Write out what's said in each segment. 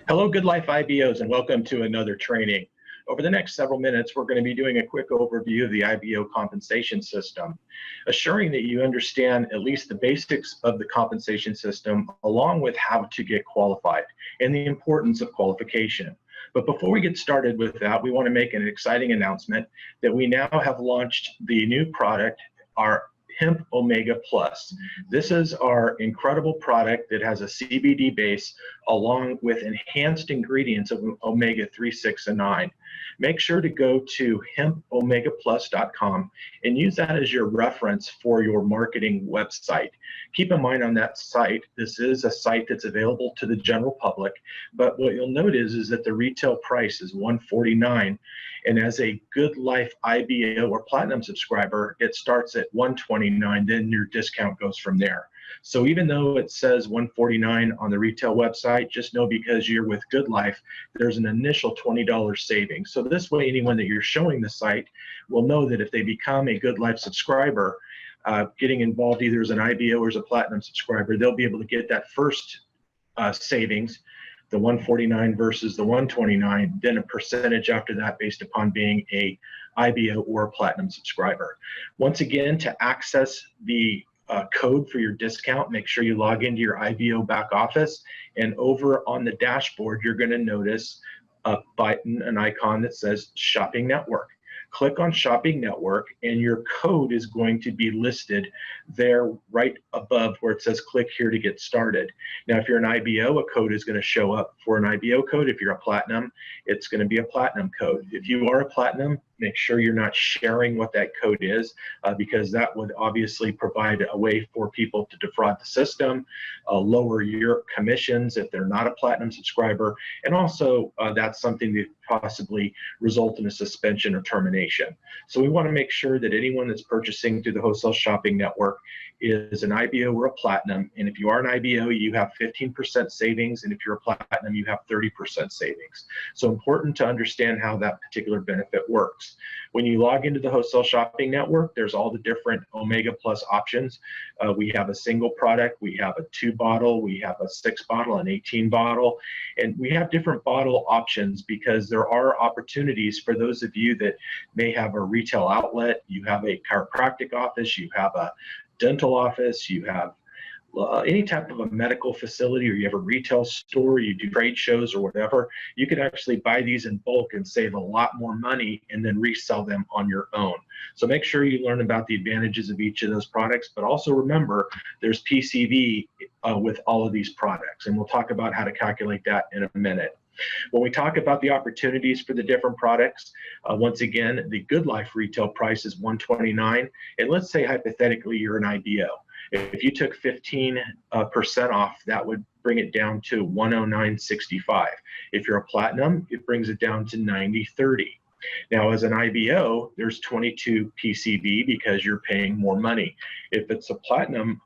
Hello, Good Life IBOs, and welcome to another training. Over the next several minutes, we're going to be doing a quick overview of the IBO compensation system, assuring that you understand at least the basics of the compensation system, along with how to get qualified and the importance of qualification. But before we get started with that, we want to make an exciting announcement that we now have launched the new product, our Hemp Omega Plus. This is our incredible product that has a CBD base along with enhanced ingredients of omega 3, 6, and 9. Make sure to go to hempomegaplus.com and use that as your reference for your marketing website. Keep in mind on that site, this is a site that's available to the general public, but what you'll note is that the retail price is $149, and as a Good Life IBO or Platinum subscriber, it starts at $129, then your discount goes from there. So even though it says $149 on the retail website, just know because you're with Good Life, there's an initial $20 savings. So this way, anyone that you're showing the site will know that if they become a Good Life subscriber, getting involved either as an IBO or as a Platinum subscriber, they'll be able to get that first savings, the $149 versus the $129, then a percentage after that based upon being a IBO or a Platinum subscriber. Once again, to access the code for your discount, make sure you log into your IBO back office, and over on the dashboard, you're going to notice a button, an icon that says Shopping Network. Click on Shopping Network, and your code is going to be listed there right above where it says click here to get started. Now, if you're an IBO, a code is going to show up for an IBO code. If you're a Platinum, it's going to be a Platinum code. If you are a Platinum, make sure you're not sharing what that code is, because that would obviously provide a way for people to defraud the system, lower your commissions if they're not a Platinum subscriber, and also that's something that possibly result in a suspension or termination. So we want to make sure that anyone that's purchasing through the Wholesale Shopping Network is an IBO or a Platinum, and if you are an IBO, you have 15% savings, and if you're a Platinum, you have 30% savings. So important to understand how that particular benefit works. When you log into the Wholesale Shopping Network, there's all the different Omega Plus options. We have a single product, we have a 2-bottle, we have a 6-bottle, an 18-bottle, and we have different bottle options because there are opportunities for those of you that may have a retail outlet, you have a chiropractic office, you have a dental office, you have any type of a medical facility, or you have a retail store, you do trade shows or whatever, you can actually buy these in bulk and save a lot more money and then resell them on your own. So make sure you learn about the advantages of each of those products, but also remember there's PCV with all of these products, and we'll talk about how to calculate that in a minute. When we talk about the opportunities for the different products, once again, the Good Life retail price is $129, and let's say hypothetically you're an IBO. If you took 15% off, that would bring it down to $109.65. If you're a Platinum, it brings it down to $90.30. Now, as an IBO, there's 22 PCV because you're paying more money. If it's a Platinum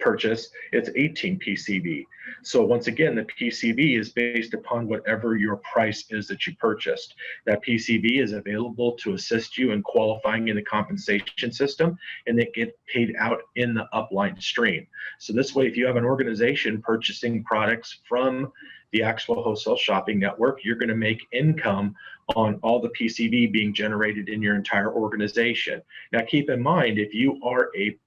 purchase, it's 18 PCV. So once again, the PCV is based upon whatever your price is that you purchased. That PCV is available to assist you in qualifying in the compensation system, and they get paid out in the upline stream. So this way, if you have an organization purchasing products from the actual Wholesale Shopping Network, you're going to make income on all the PCV being generated in your entire organization. Now, keep in mind, if you are a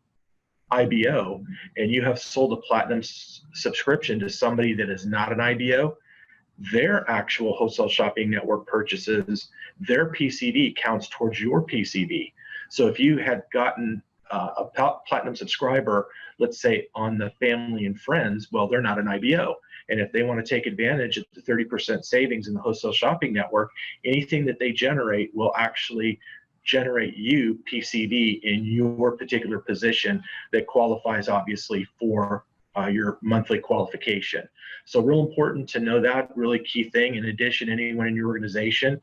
IBO and you have sold a Platinum subscription to somebody that is not an IBO, their actual Wholesale Shopping Network purchases, their PCV counts towards your PCV. So if you had gotten a Platinum subscriber, let's say on the Family and Friends, well, they're not an IBO. And if they want to take advantage of the 30% savings in the Wholesale Shopping Network, anything that they generate will actually generate you PCV in your particular position that qualifies obviously for your monthly qualification. So real important to know that, really key thing. In addition, anyone in your organization,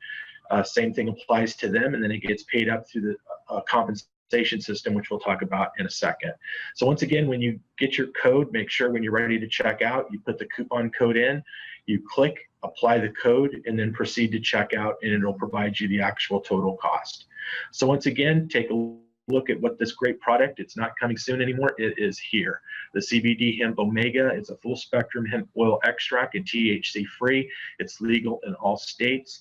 same thing applies to them, and then it gets paid up through the compensation system, which we'll talk about in a second. So once again, when you get your code, make sure when you're ready to check out, you put the coupon code in, you click apply the code, and then proceed to check out, and it'll provide you the actual total cost. So once again, take a look at what this great product, it's not coming soon anymore, it is here. The CBD Hemp Omega, it's a full spectrum hemp oil extract and THC free. It's legal in all states.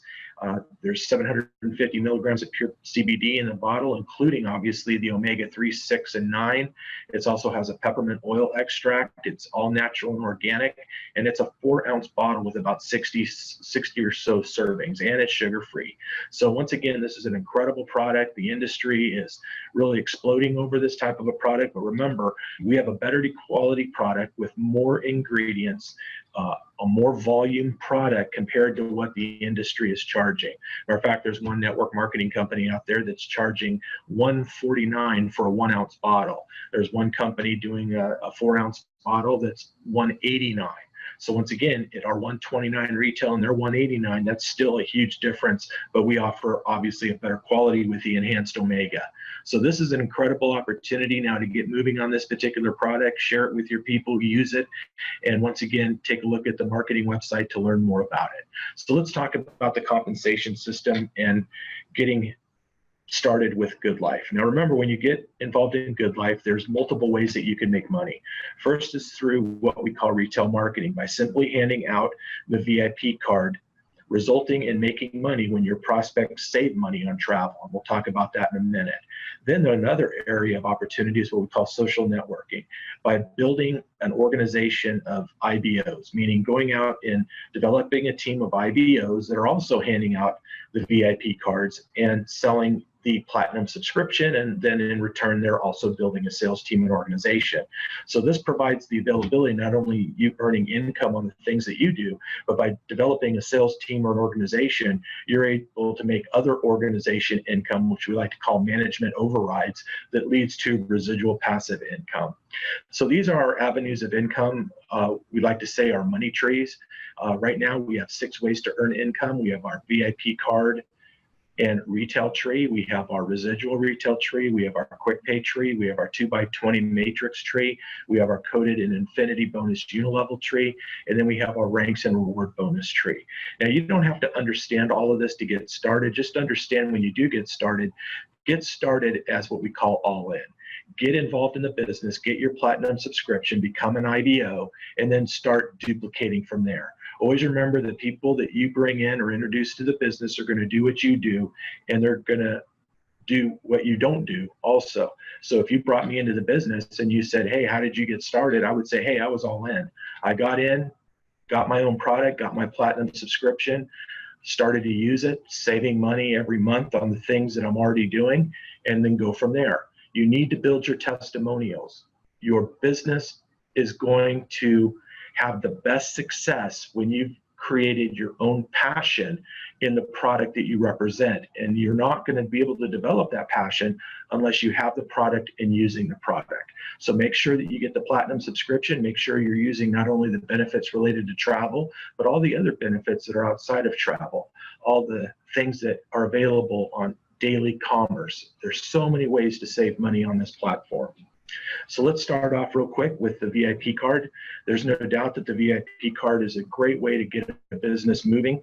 There's 750 milligrams of pure CBD in the bottle, including obviously the omega-3, 6, and 9. It also has a peppermint oil extract. It's all natural and organic, and it's a 4-ounce bottle with about 60 or so servings, and it's sugar-free. So once again, this is an incredible product. The industry is really exploding over this type of a product, but remember, we have a better quality product with more ingredients, a more volume product compared to what the industry is charging. Matter of fact, there's one network marketing company out there that's charging $149 for a 1-ounce bottle. There's one company doing a 4-ounce bottle that's $189. So once again, at our $129 retail and their $189, that's still a huge difference, but we offer obviously a better quality with the enhanced omega. So this is an incredible opportunity now to get moving on this particular product, share it with your people who use it, and once again, take a look at the marketing website to learn more about it. So let's talk about the compensation system and getting started with Good Life. Now remember, when you get involved in Good Life, there's multiple ways that you can make money. First is through what we call retail marketing, by simply handing out the VIP card, resulting in making money when your prospects save money on travel. And we'll talk about that in a minute. Then another area of opportunity is what we call social networking, by building an organization of IBOs, meaning going out and developing a team of IBOs that are also handing out the VIP cards and selling the platinum subscription, and then in return they're also building a sales team and organization. So this provides the availability, not only you earning income on the things that you do, but by developing a sales team or an organization, you're able to make other organization income, which we like to call management overrides, that leads to residual passive income. So these are our avenues of income. We like to say our money trees. Right now we have 6 ways to earn income. We have our VIP card and retail tree, we have our residual retail tree, we have our quick pay tree, we have our 2x20 matrix tree, we have our coded and infinity bonus unilevel tree, and then we have our ranks and reward bonus tree. Now you don't have to understand all of this to get started. Just understand when you do get started as what we call all in. Get involved in the business, get your platinum subscription, become an IBO, and then start duplicating from there. Always remember the people that you bring in or introduce to the business are going to do what you do, and they're going to do what you don't do also. So if you brought me into the business and you said, hey, how did you get started? I would say, hey, I was all in. I got in, got my own product, got my platinum subscription, started to use it, saving money every month on the things that I'm already doing, and then go from there. You need to build your testimonials. Your business is going to have the best success when you've created your own passion in the product that you represent. And you're not going to be able to develop that passion unless you have the product and using the product. So make sure that you get the platinum subscription. Make sure you're using not only the benefits related to travel, but all the other benefits that are outside of travel, all the things that are available on daily commerce. There's so many ways to save money on this platform. So let's start off real quick with the VIP card. There's no doubt that the VIP card is a great way to get a business moving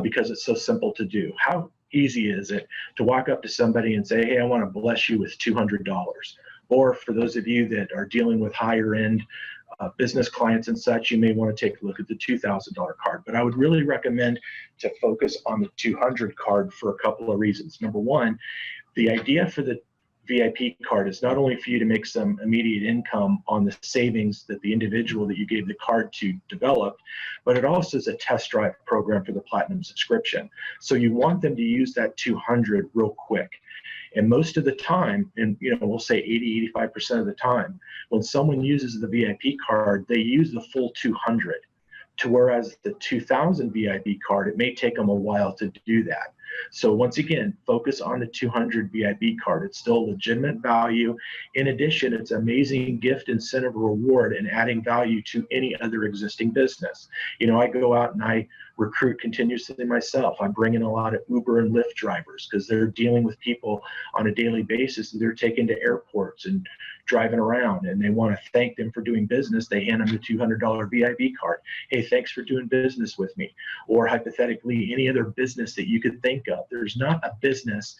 because it's so simple to do. How easy is it to walk up to somebody and say, hey, I want to bless you with $200? Or for those of you that are dealing with higher end business clients and such, you may want to take a look at the $2,000 card. But I would really recommend to focus on the 200 card for a couple of reasons. Number one, the idea for the VIP card is not only for you to make some immediate income on the savings that the individual that you gave the card to developed, but it also is a test drive program for the platinum subscription. So you want them to use that 200 real quick. And most of the time, and we'll say 80–85% of the time, when someone uses the VIP card, they use the full 200. To whereas the 2000 VIP card, it may take them a while to do that. So once again, focus on the 200 VIP card. It's still legitimate value. In addition, it's an amazing gift, incentive, reward, and adding value to any other existing business. I go out and I recruit continuously myself. I bring in a lot of Uber and Lyft drivers because they're dealing with people on a daily basis that they're taken to airports and driving around, and they want to thank them for doing business. They hand them the $200 VIP card. Hey, thanks for doing business with me. Or hypothetically, any other business that you could think of. There's not a business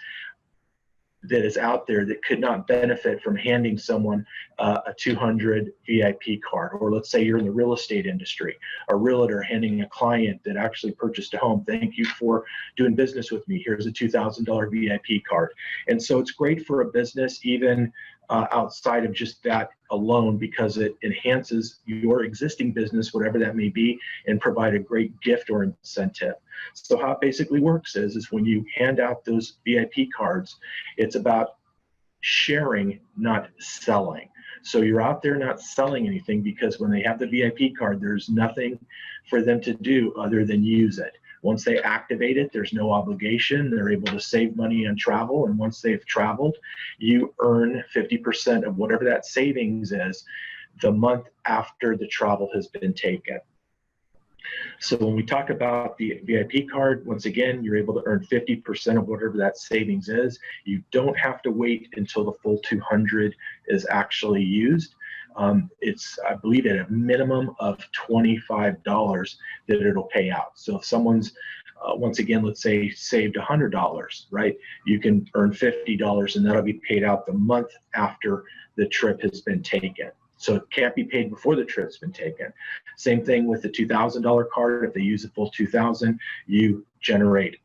that is out there that could not benefit from handing someone a 200 VIP card. Or let's say you're in the real estate industry, a realtor handing a client that actually purchased a home, thank you for doing business with me, here's a $2,000 VIP card. And so it's great for a business, even outside of just that alone, because it enhances your existing business, whatever that may be, and provide a great gift or incentive. So how it basically works is when you hand out those VIP cards, it's about sharing, not selling. So you're out there not selling anything, because when they have the VIP card, there's nothing for them to do other than use it. Once they activate it, there's no obligation. They're able to save money on travel. And once they've traveled, you earn 50% of whatever that savings is the month after the travel has been taken. So when we talk about the VIP card, once again, you're able to earn 50% of whatever that savings is. You don't have to wait until the full 200 is actually used. It's, I believe, at a minimum of $25 that it'll pay out. So if someone's, once again, let's say saved $100, right? You can earn $50, and that'll be paid out the month after the trip has been taken. So it can't be paid before the trip's been taken. Same thing with the $2,000 card. If they use the full 2,000, you generate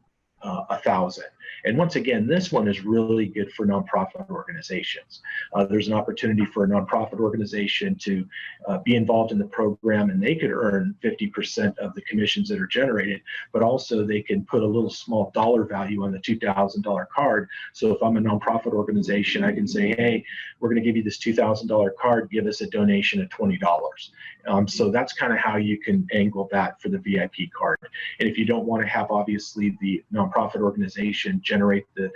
1,000. And once again, this one is really good for nonprofit organizations. There's an opportunity for a nonprofit organization to be involved in the program, and they could earn 50% of the commissions that are generated, but also they can put a little small dollar value on the $2,000 card. So if I'm a nonprofit organization, I can say, hey, we're going to give you this $2,000 card, give us a donation of $20. So that's kind of how you can angle that for the VIP card. And if you don't want to have, obviously, the nonprofit organization generate the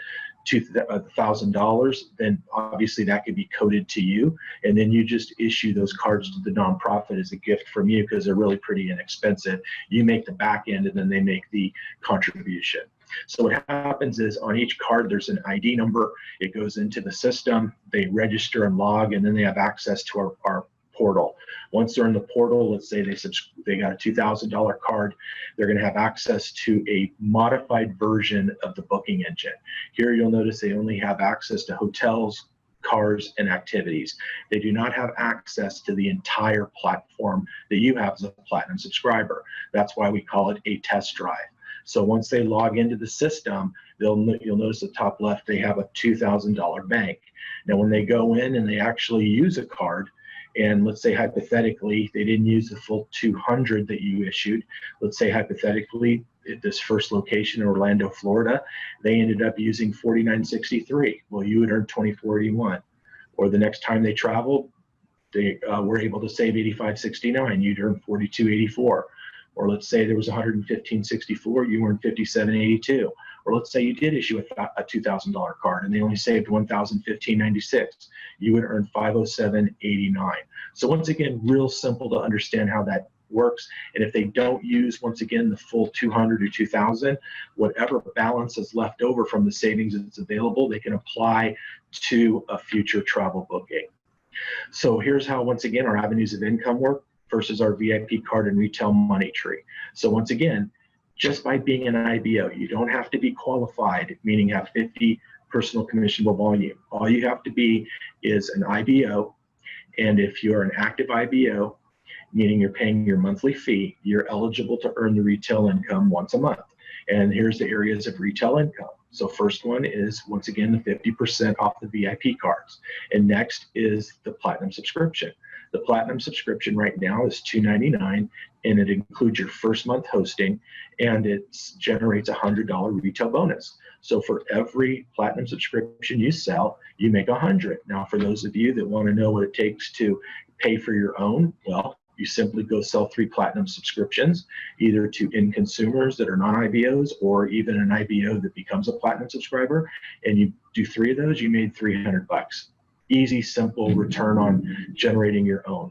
$1,000, then obviously that could be coded to you, and then you just issue those cards to the nonprofit as a gift from you, because they're really pretty inexpensive. You make the back end, and then they make the contribution. So what happens is, on each card there's an ID number. It goes into the system, they register and log, and then they have access to our portal. Once they're in the portal, let's say they got a $2,000 card, they're going to have access to a modified version of the booking engine. Here you'll notice they only have access to hotels, cars, and activities. They do not have access to the entire platform that you have as a Platinum subscriber. That's why we call it a test drive. So once they log into the system, you'll notice at the top left, they have a $2,000 bank. Now, when they go in and they actually use a card, and let's say hypothetically they didn't use the full 200 that you issued, let's say hypothetically at this first location in Orlando, Florida, they ended up using $49.63. Well, you would earn $24.81. Or the next time they traveled, they were able to save $85.69. You'd earn $42.84. Or let's say there was $115.64, you earned $57.82. Or let's say you did issue a $2,000 card and they only saved $1,015.96. You would earn $507.89. So once again, real simple to understand how that works. And if they don't use, once again, the full 200 or 2,000, whatever balance is left over from the savings that's available, they can apply to a future travel booking. So here's how, once again, our avenues of income work versus our VIP card and retail money tree. So once again, just by being an IBO, you don't have to be qualified, meaning have 50 personal commissionable volume. All you have to be is an IBO, and if you're an active IBO, meaning you're paying your monthly fee, you're eligible to earn the retail income once a month. And here's the areas of retail income. So first one is, once again, the 50% off the VIP cards. And next is the Platinum subscription. The Platinum subscription right now is $299, and it includes your first month hosting, and it generates a $100 retail bonus. So for every Platinum subscription you sell, you make $100. Now, for those of you that want to know what it takes to pay for your own, well, you simply go sell 3 Platinum subscriptions, either to end consumers that are non-IBOs or even an IBO that becomes a Platinum subscriber, and you do 3 of those, you made $300. Easy, simple return on generating your own.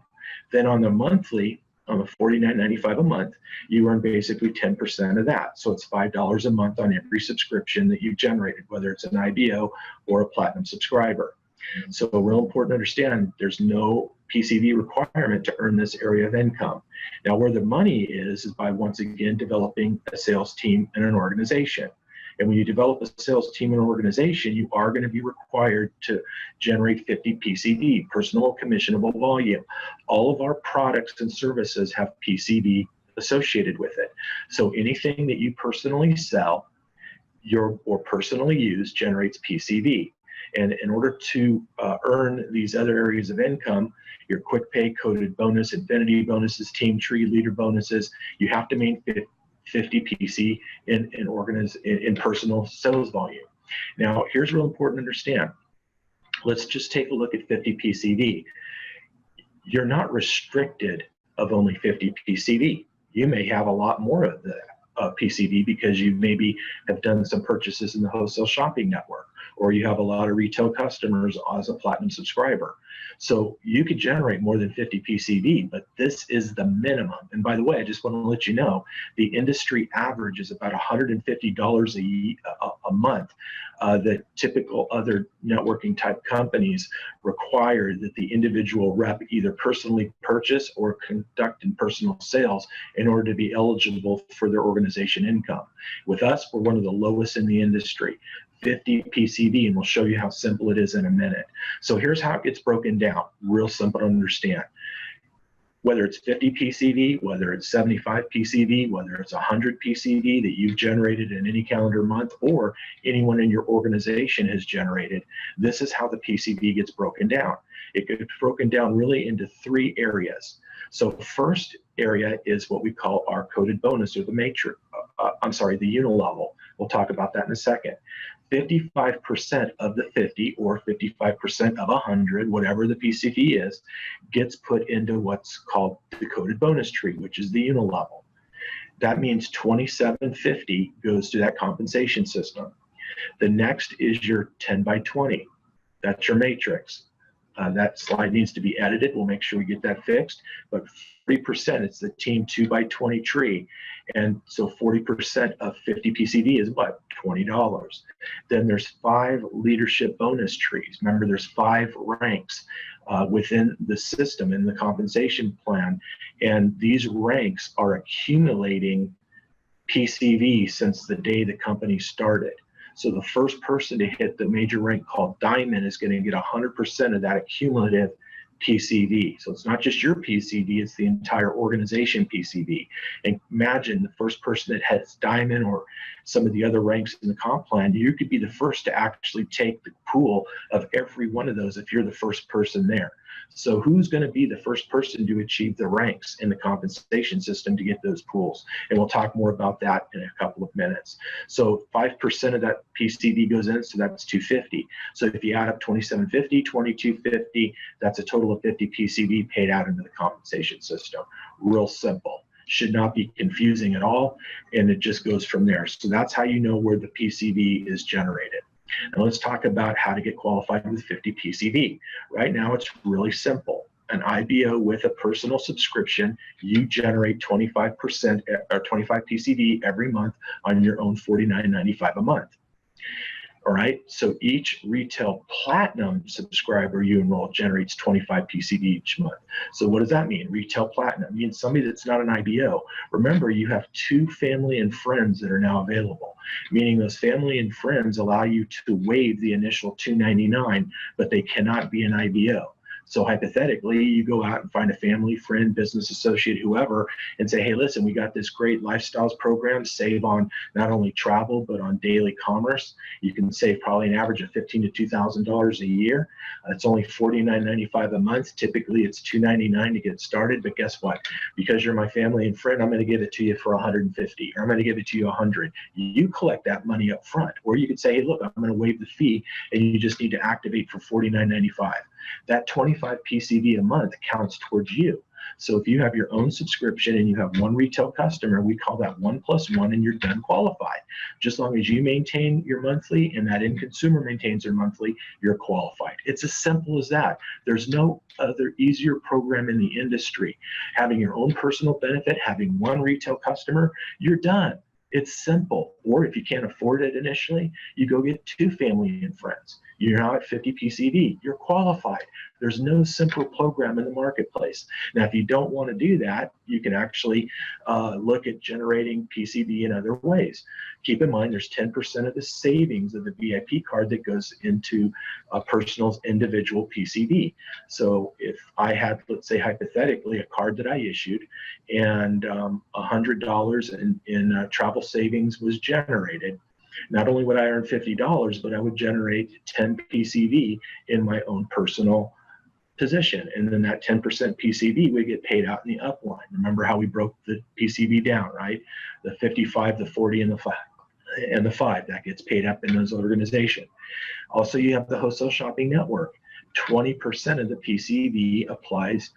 Then on the monthly, on the $49.95 a month, you earn basically 10% of that. So it's $5 a month on every subscription that you've generated, whether it's an IBO or a Platinum subscriber. So real important to understand, there's no PCV requirement to earn this area of income. Now, where the money is by, once again, developing a sales team and an organization. And when you develop a sales team and organization, you are going to be required to generate 50 PCV, personal commissionable volume. All of our products and services have PCV associated with it. So anything that you personally sell or personally use generates PCV. And in order to earn these other areas of income, your quick pay, coded bonus, infinity bonuses, team tree, leader bonuses, you have to maintain 50 PC in personal sales volume. Now, here's real important to understand. Let's just take a look at 50 PCV. You're not restricted of only 50 PCV. You may have a lot more of the PCV because you maybe have done some purchases in the wholesale shopping network, or you have a lot of retail customers as a platinum subscriber. So you could generate more than 50 PCV, but this is the minimum. And by the way, I just want to let you know, the industry average is about $150 a month. The typical other networking type companies require that the individual rep either personally purchase or conduct in personal sales in order to be eligible for their organization income. With us, we're one of the lowest in the industry. 50 PCV, and we'll show you how simple it is in a minute. So here's how it gets broken down, real simple to understand. Whether it's 50 PCV, whether it's 75 PCV, whether it's 100 PCV that you've generated in any calendar month or anyone in your organization has generated, this is how the PCV gets broken down. It gets broken down really into 3 areas. So first area is what we call our coded bonus, or the matrix, the unilevel. We'll talk about that in a second. 55% of the 50 or 55% of 100, whatever the PCV is, gets put into what's called the coded bonus tree, which is the unilevel. That means 2750 goes to that compensation system. The next is your 10 by 20. That's your matrix. That slide needs to be edited. We'll make sure we get that fixed. But 40%, it's the team 2 by 20 tree. And so 40% of 50 PCV is what? $20. Then there's 5 leadership bonus trees. Remember, there's 5 ranks within the system in the compensation plan. And these ranks are accumulating PCV since the day the company started. So the first person to hit the major rank called Diamond is going to get 100% of that cumulative PCV. So it's not just your PCV, it's the entire organization PCV. And imagine the first person that hits Diamond or some of the other ranks in the comp plan, you could be the first to actually take the pool of every one of those if you're the first person there. So who's going to be the first person to achieve the ranks in the compensation system to get those pools? And we'll talk more about that in a couple of minutes. So 5% of that PCV goes in, so that's 250. So if you add up 2750, 2250, that's a total of 50 PCV paid out into the compensation system. Real simple. Should not be confusing at all, and it just goes from there. So that's how you know where the PCV is generated. Now let's talk about how to get qualified with 50 PCV. Right now it's really simple. An IBO with a personal subscription, you generate 25% or 25 PCV every month on your own $49.95 a month. All right, so each retail platinum subscriber you enroll generates 25 PCV each month. So what does that mean? Retail platinum means somebody that's not an IBO. Remember, you have 2 family and friends that are now available, meaning those family and friends allow you to waive the initial $299, but they cannot be an IBO. So hypothetically, you go out and find a family, friend, business associate, whoever, and say, hey, listen, we got this great lifestyles program, save on not only travel, but on daily commerce. You can save probably an average of $1,500 to $2,000 a year. It's only $49.95 a month. Typically, it's $299 to get started. But guess what? Because you're my family and friend, I'm going to give it to you for $150, or I'm going to give it to you $100. You collect that money up front. Or you could say, hey, look, I'm going to waive the fee, and you just need to activate for $49.95. That 25 PCV a month counts towards you. So if you have your own subscription and you have 1 retail customer, we call that 1 + 1, and you're done qualified. Just as long as you maintain your monthly and that end consumer maintains their monthly, you're qualified. It's as simple as that. There's no other easier program in the industry. Having your own personal benefit, having 1 retail customer, you're done. It's simple. Or if you can't afford it initially, you go get 2 family and friends. You're not at 50 PCV. You're qualified. There's no simpler program in the marketplace. Now, if you don't want to do that, you can actually look at generating PCV in other ways. Keep in mind, there's 10% of the savings of the VIP card that goes into a personal's individual PCV. So if I had, let's say hypothetically, a card that I issued and $100 in travel savings was generated, not only would I earn $50, but I would generate 10 PCV in my own personal position. And then that 10% PCV would get paid out in the upline. Remember how we broke the PCV down, right? The 55, the 40, and the 5 that gets paid up in those organizations. Also, you have the wholesale shopping network. 20% of the PCV applies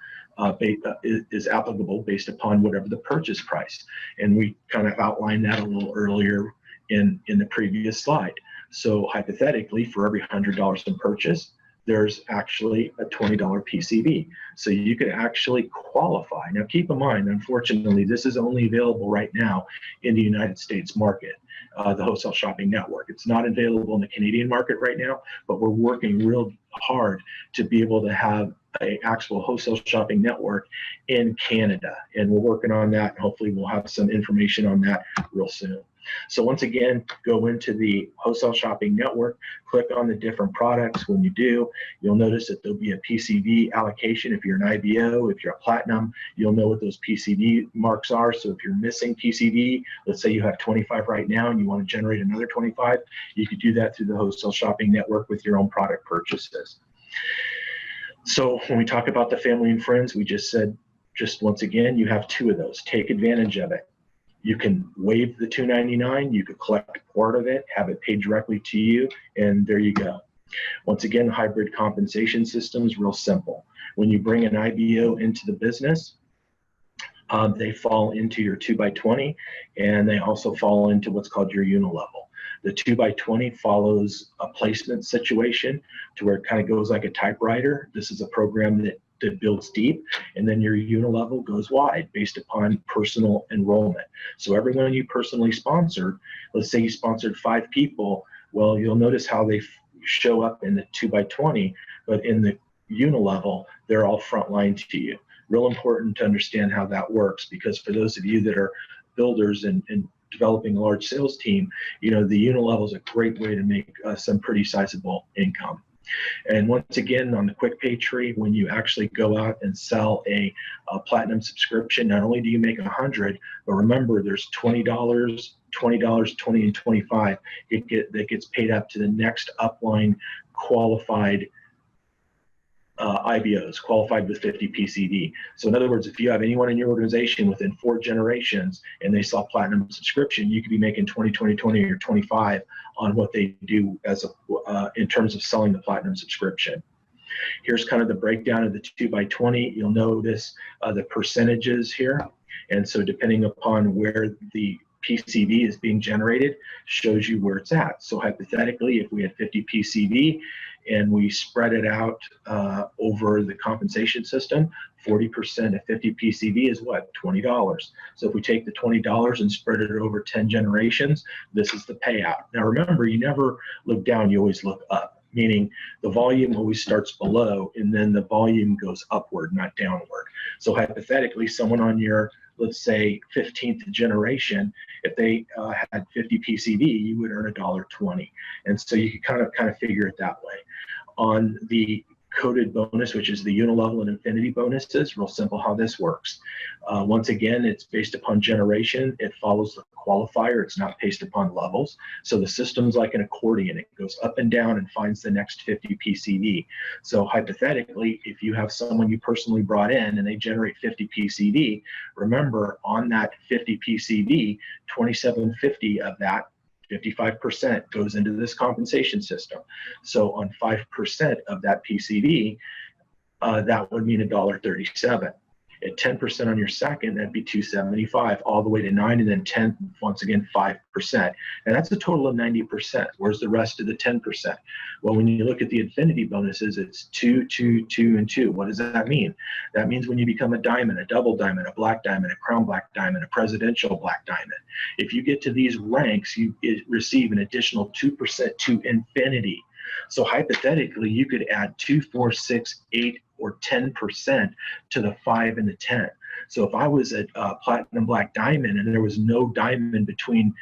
is applicable based upon whatever the purchase price. And we kind of outlined that a little earlier in the previous slide. So hypothetically, for every $100 in purchase, there's actually a $20 PCV. So you could actually qualify. Now keep in mind, unfortunately, this is only available right now in the United States market, the wholesale shopping network. It's not available in the Canadian market right now, but we're working real hard to be able to have an actual wholesale shopping network in Canada. And we're working on that. And hopefully we'll have some information on that real soon. So once again, go into the wholesale shopping network, click on the different products. When you do, you'll notice that there'll be a PCV allocation. If you're an IBO, if you're a platinum, you'll know what those PCV marks are. So if you're missing PCV, let's say you have 25 right now and you want to generate another 25, you could do that through the wholesale shopping network with your own product purchases. So when we talk about the family and friends, we just said, just once again, you have 2 of those. Take advantage of it. You can waive the $299, you could collect part of it, have it paid directly to you, and there you go. Once again, hybrid compensation system is real simple. When you bring an IBO into the business, they fall into your 2x20, and they also fall into what's called your unilevel. The 2x20 follows a placement situation to where it kind of goes like a typewriter. This is a program that builds deep, and then your unilevel goes wide based upon personal enrollment. So everyone you personally sponsored, let's say you sponsored 5 people, well, you'll notice how they show up in the 2x20, but in the unilevel, they're all frontline to you. Real important to understand how that works, because for those of you that are builders and developing a large sales team, you know, the unilevel is a great way to make some pretty sizable income. And once again, on the quick pay tree, when you actually go out and sell a platinum subscription, not only do you make 100, but remember there's $20, $20, 20, and 25 that gets paid up to the next upline qualified IBOs, qualified with 50 PCV. So in other words, if you have anyone in your organization within 4 generations and they sell platinum subscription, you could be making 20, 20, 20, or 25 on what they do as in terms of selling the platinum subscription. Here's kind of the breakdown of the 2x20. You'll notice the percentages here. And so depending upon where the PCV is being generated, shows you where it's at. So hypothetically, if we had 50 PCV and we spread it out over the compensation system, 40% of 50 PCV is what? $20. So if we take the $20 and spread it over 10 generations, this is the payout. Now remember, you never look down, you always look up, meaning the volume always starts below and then the volume goes upward, not downward. So hypothetically, someone on your, let's say, 15th generation, if they had 50 PCV, you would earn $1.20. And so you can kind of figure it that way. On the coded bonus, which is the unilevel and infinity bonuses, real simple how this works. Once again, it's based upon generation. It follows the qualifier. It's not based upon levels. So the system's like an accordion. It goes up and down and finds the next 50 PCV. So hypothetically, if you have someone you personally brought in and they generate 50 PCV, remember on that 50 PCV, 2750 of that, 55% goes into this compensation system. So on 5% of that PCV, that would mean $1.37. At 10% on your second, that'd be $2.75, all the way to 9, and then 10, once again, 5%. And that's a total of 90%. Where's the rest of the 10%? Well, when you look at the infinity bonuses, it's 2, 2, 2, and 2. What does that mean? That means when you become a diamond, a double diamond, a black diamond, a crown black diamond, a presidential black diamond, if you get to these ranks, you receive an additional 2% to infinity. So hypothetically, you could add 2, 4, 6, 8, or 10% to the 5 and the 10. So if I was at Platinum Black Diamond and there was no diamond between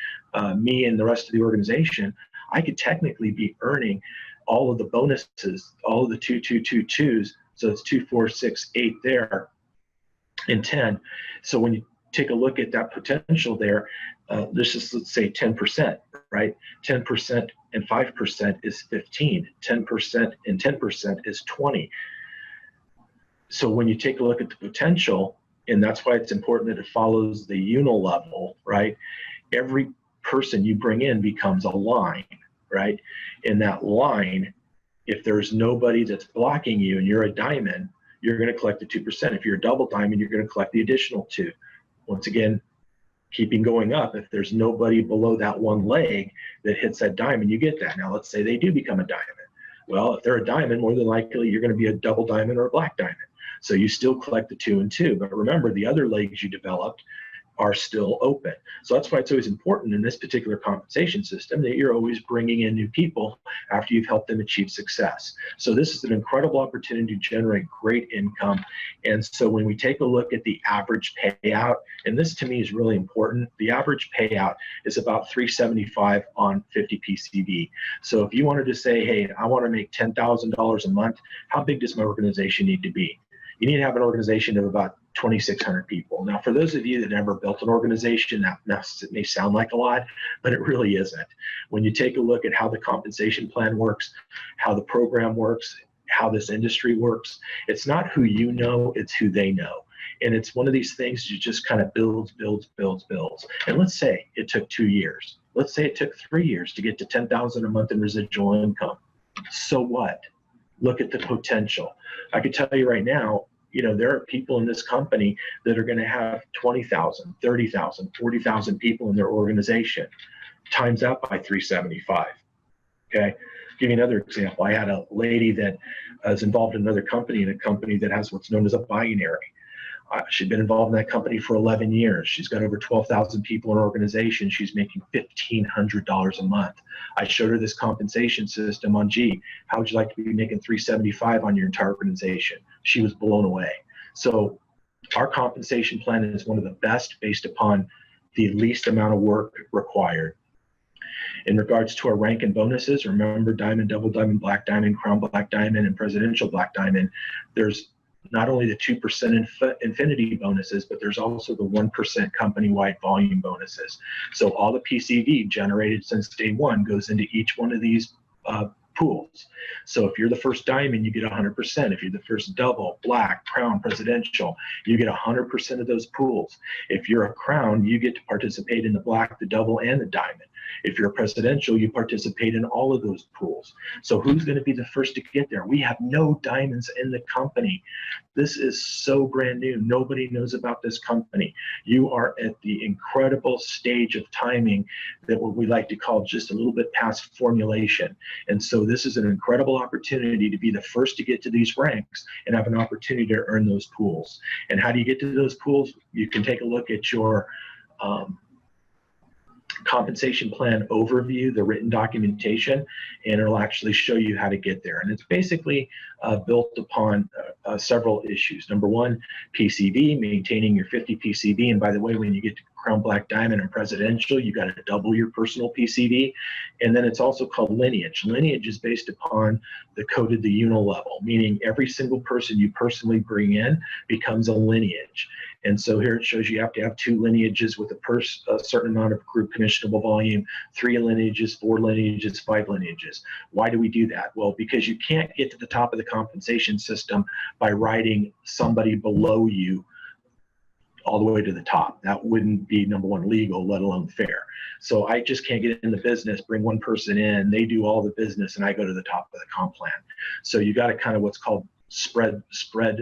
me and the rest of the organization, I could technically be earning all of the bonuses, all of the 2, 2, 2, 2s. So it's 2, 4, 6, 8 there, and 10. So when you take a look at that potential there, let's say 10%, right? 10% and 5% is 15. 10% and 10% is 20. So when you take a look at the potential, and that's why it's important that it follows the unit level, right? Every person you bring in becomes a line, right? In that line, if there's nobody that's blocking you and you're a diamond, you're going to collect the 2%. If you're a double diamond, you're going to collect the additional 2. Once again, keeping going up, if there's nobody below that one leg that hits that diamond, you get that. Now, let's say they do become a diamond. Well, if they're a diamond, more than likely, you're going to be a double diamond or a black diamond. So you still collect the 2 and 2. But remember, the other legs you developed are still open. So that's why it's always important in this particular compensation system that you're always bringing in new people after you've helped them achieve success. So this is an incredible opportunity to generate great income. And so when we take a look at the average payout, and this to me is really important, the average payout is about $375 on 50 PCV. So if you wanted to say, hey, I want to make $10,000 a month, how big does my organization need to be? You need to have an organization of about 2,600 people. Now, for those of you that never built an organization, that may sound like a lot, but it really isn't. When you take a look at how the compensation plan works, how the program works, how this industry works, it's not who you know, it's who they know. And it's one of these things you just kind of builds. And let's say it took 2 years. Let's say it took 3 years to get to $10,000 a month in residual income. So what? Look at the potential. I could tell you right now, you know, there are people in this company that are going to have 20,000, 30,000, 40,000 people in their organization, times that by 375. Okay. Give you another example. I had a lady that is involved in another company, in a company that has what's known as a binary. She'd been involved in that company for 11 years. She's got over 12,000 people in her organization. She's making $1,500 a month. I showed her this compensation system on G. How would you like to be making $375 on your entire organization? She was blown away. So our compensation plan is one of the best based upon the least amount of work required. In regards to our rank and bonuses, remember diamond, double diamond, black diamond, crown black diamond, and presidential black diamond, there's not only the 2% infinity bonuses, but there's also the 1% company-wide volume bonuses. So all the PCV generated since day one goes into each one of these pools. So if you're the first diamond, you get 100%. If you're the first double, black, crown, presidential, you get 100% of those pools. If you're a crown, you get to participate in the black, the double, and the diamond. If you're a presidential, you participate in all of those pools. So who's going to be the first to get there? We have no diamonds in the company. This is so brand new. Nobody knows about this company. You are at the incredible stage of timing that what we like to call just a little bit past formulation. And so this is an incredible opportunity to be the first to get to these ranks and have an opportunity to earn those pools. And how do you get to those pools? You can take a look at your compensation plan overview, the written documentation, and it'll actually show you how to get there. And it's basically built upon several issues. Number one, PCV, maintaining your 50 PCV. And by the way, when you get to Crown Black Diamond and Presidential, you got to double your personal PCV. And then it's also called lineage. Lineage is based upon the coded the unit level, meaning every single person you personally bring in becomes a lineage. And so here it shows you have to have 2 lineages with a certain amount of group commissionable volume, 3 lineages, 4 lineages, 5 lineages. Why do we do that? Well, because you can't get to the top of the compensation system by riding somebody below you all the way to the top. That wouldn't be, number one, legal, let alone fair. So I just can't get in the business, bring one person in, they do all the business, and I go to the top of the comp plan. So you got to kind of what's called spread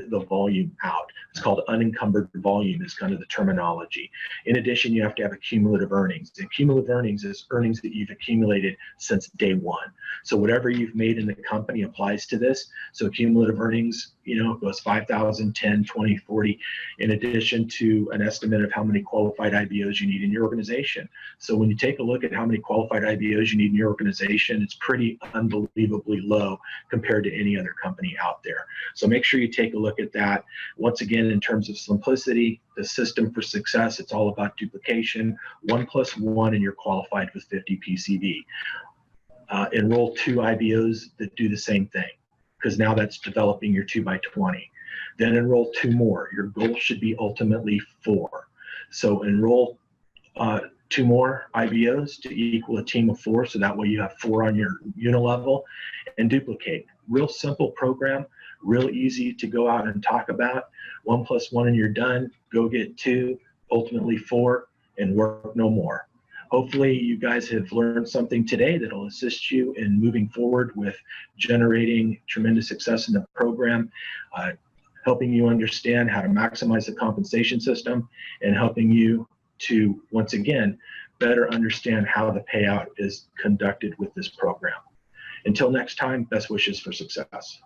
the volume out. It's called unencumbered volume is kind of the terminology. In addition, you have to have cumulative earnings. And cumulative earnings is earnings that you've accumulated since day one. So whatever you've made in the company applies to this. So cumulative earnings, it goes 5,000, 10, 20, 40, in addition to an estimate of how many qualified IBOs you need in your organization. So when you take a look at how many qualified IBOs you need in your organization, it's pretty unbelievably low compared to any other company out there. So make sure you take a look at that. Once again, in terms of simplicity, the system for success, it's all about duplication. 1 + 1 and you're qualified with 50 PCV. Enroll 2 IBOs that do the same thing, because now that's developing your 2x20. Then enroll 2 more. Your goal should be ultimately 4. So enroll 2 more IBOs to equal a team of 4, so that way you have 4 on your unit level, and duplicate. Real simple program, real easy to go out and talk about. 1 + 1 and you're done. Go get 2, ultimately 4, and work no more. Hopefully you guys have learned something today that'll assist you in moving forward with generating tremendous success in the program, helping you understand how to maximize the compensation system, and helping you to, once again, better understand how the payout is conducted with this program. Until next time, best wishes for success.